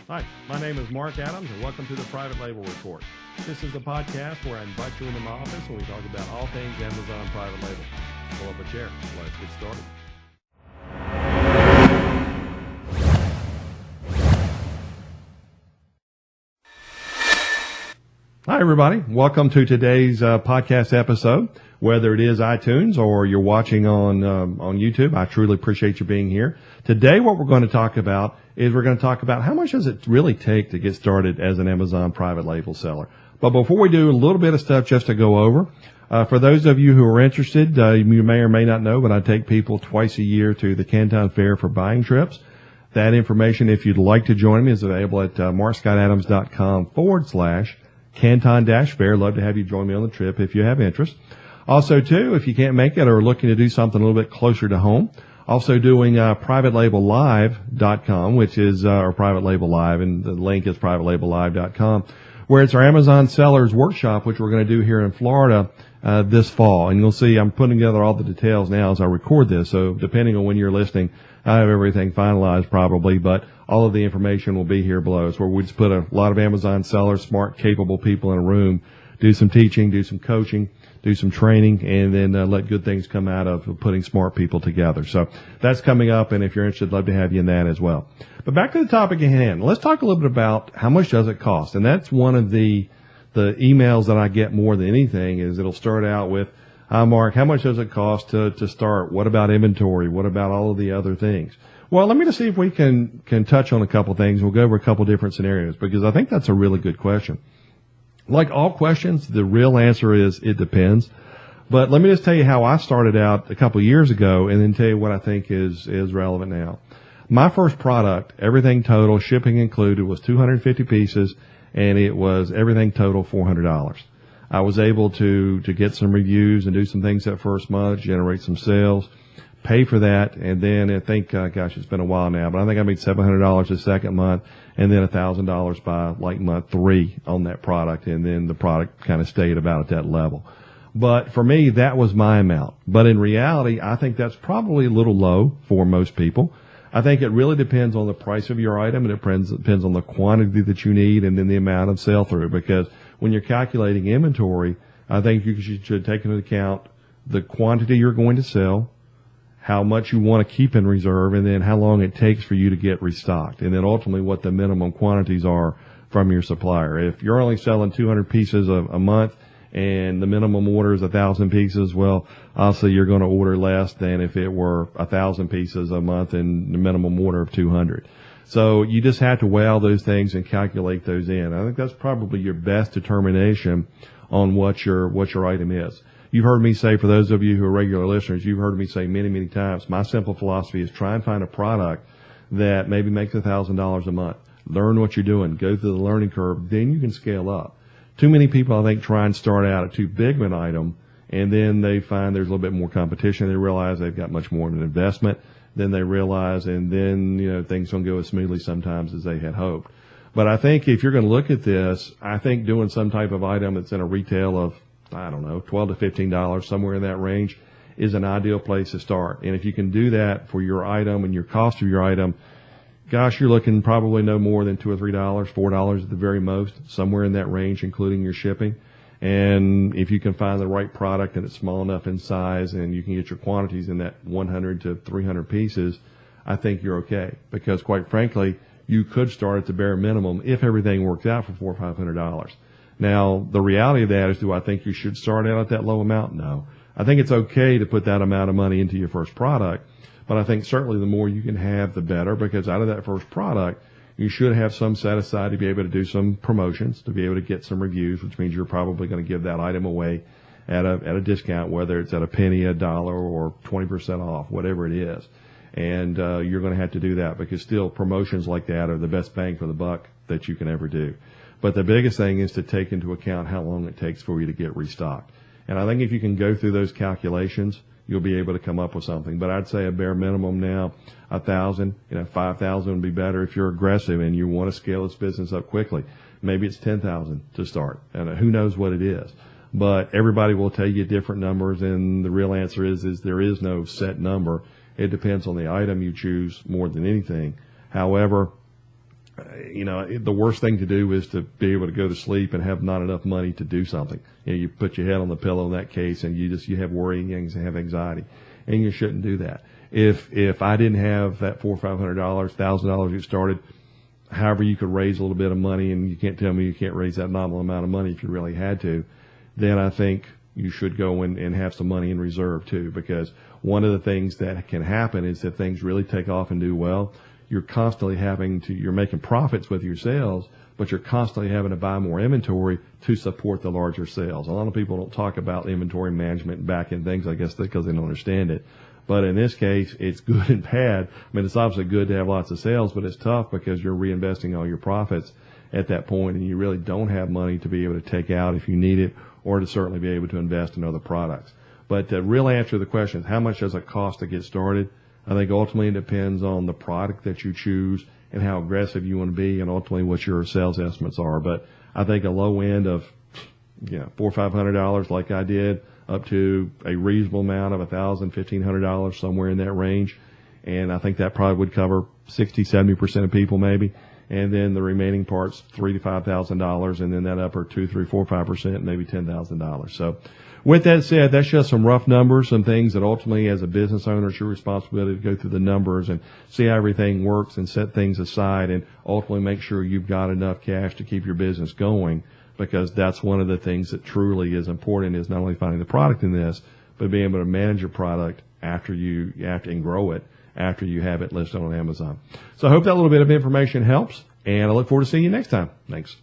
Hi, my name is Mark Adams, and welcome to the Private Label Report. This is a podcast where I invite you into my office and we talk about all things Amazon Private Label. Pull up a chair. Let's get started. Hi, everybody. Welcome to today's podcast episode. Whether it is iTunes or you're watching on YouTube, I truly appreciate you being here. Today, what we're going to talk about is we're going to talk about how much does it really take to get started as an Amazon private label seller. But before we do, a little bit of stuff just to go over. For those of you who are interested, you may or may not know, but I take people twice a year to the Canton Fair for buying trips. That information, if you'd like to join me, is available at markscottadams.com/Canton-Fair. Love to have you join me on the trip if you have interest. Also, too, if you can't make it or are looking to do something a little bit closer to home, also doing privatelabellive.com, which is our Private Label Live, and the link is privatelabellive.com, where it's our Amazon Sellers Workshop, which we're going to do here in Florida this fall. And you'll see I'm putting together all the details now as I record this, so depending on when you're listening, I have everything finalized probably, but all of the information will be here below. It's where we just put a lot of Amazon sellers, smart, capable people in a room, do some teaching, do some coaching, do some training, and then let good things come out of putting smart people together. So that's coming up, and if you're interested, I'd love to have you in that as well. But back to the topic at hand. Let's talk a little bit about how much does it cost. And that's one of the emails that I get more than anything is it'll start out with, "Hi, Mark, how much does it cost to start? What about inventory? What about all of the other things?" Well, let me just see if we can touch on a couple things. We'll go over a couple different scenarios because I think that's a really good question. Like all questions, the real answer is it depends. But let me just tell you how I started out a couple of years ago and then tell you what I think is relevant now. My first product, everything total, shipping included, was 250 pieces, and it was everything total $400. I was able to get some reviews and do some things that first month, generate some sales, pay for that, and then I think, it's been a while now, but I think I made $700 the second month, and then $1,000 by like month 3 on that product, and then the product kind of stayed about at that level. But for me, that was my amount. But in reality, I think that's probably a little low for most people. I think it really depends on the price of your item, and it depends on the quantity that you need, and then the amount of sell-through, because when you're calculating inventory, I think you should take into account the quantity you're going to sell, how much you want to keep in reserve, and then how long it takes for you to get restocked, and then ultimately what the minimum quantities are from your supplier. If you're only selling 200 pieces a month and the minimum order is 1,000 pieces, well, obviously you're going to order less than if it were 1,000 pieces a month and the minimum order of 200. So you just have to weigh all those things and calculate those in. I think that's probably your best determination on what your item is. You've heard me say, for those of you who are regular listeners, you've heard me say many, many times, my simple philosophy is try and find a product that maybe makes $1,000 a month. Learn what you're doing. Go through the learning curve. Then you can scale up. Too many people, I think, try and start out at too big of an item, and then they find there's a little bit more competition. They realize they've got much more of an investment than they realize, and then, things don't go as smoothly sometimes as they had hoped. But I think if you're going to look at this, I think doing some type of item that's in a retail of, $12 to $15, somewhere in that range, is an ideal place to start. And if you can do that for your item and your cost of your item, you're looking probably no more than $2 or $3, $4 at the very most, somewhere in that range, including your shipping. And if you can find the right product and it's small enough in size and you can get your quantities in that 100 to 300 pieces, I think you're okay. Because quite frankly, you could start at the bare minimum if everything worked out for $400 or $500. Now, the reality of that is, do I think you should start out at that low amount? No. I think it's okay to put that amount of money into your first product, but I think certainly the more you can have, the better, because out of that first product, you should have some set aside to be able to do some promotions, to be able to get some reviews, which means you're probably going to give that item away at a discount, whether it's at a penny, $1, or 20% off, whatever it is. And you're going to have to do that because still promotions like that are the best bang for the buck that you can ever do. But the biggest thing is to take into account how long it takes for you to get restocked. And I think if you can go through those calculations, you'll be able to come up with something. But I'd say a bare minimum now, 1,000, 5,000 would be better if you're aggressive and you want to scale this business up quickly. Maybe it's 10,000 to start, and who knows what it is. But everybody will tell you different numbers, and the real answer is there is no set number. It depends on the item you choose more than anything. However, the worst thing to do is to be able to go to sleep and have not enough money to do something. You put your head on the pillow in that case, and you have worrying and have anxiety, and you shouldn't do that. If I didn't have that $400 or $500, $1,000 you started, however you could raise a little bit of money, and you can't tell me you can't raise that nominal amount of money if you really had to, then I think you should go and have some money in reserve too, because one of the things that can happen is if things really take off and do well, you're constantly you're making profits with your sales, but you're constantly having to buy more inventory to support the larger sales. A lot of people don't talk about inventory management and back-end things, I guess, because they don't understand it. But in this case, it's good and bad. I mean, it's obviously good to have lots of sales, but it's tough because you're reinvesting all your profits at that point, and you really don't have money to be able to take out if you need it, or to certainly be able to invest in other products. But to really answer the question, how much does it cost to get started? I think ultimately it depends on the product that you choose and how aggressive you want to be, and ultimately what your sales estimates are. But I think a low end of $400 or $500 like I did, up to a reasonable amount of $1,000, $1,500, somewhere in that range. And I think that probably would cover 60, 70% of people maybe. And then the remaining parts, $3,000 to $5,000, and then that upper 2, 3, 4, 5%, maybe $10,000. So with that said, that's just some rough numbers, some things that ultimately as a business owner, it's your responsibility to go through the numbers and see how everything works and set things aside and ultimately make sure you've got enough cash to keep your business going, because that's one of the things that truly is important, is not only finding the product in this, but being able to manage your product and grow it after you have it listed on Amazon. So I hope that little bit of information helps, and I look forward to seeing you next time. Thanks.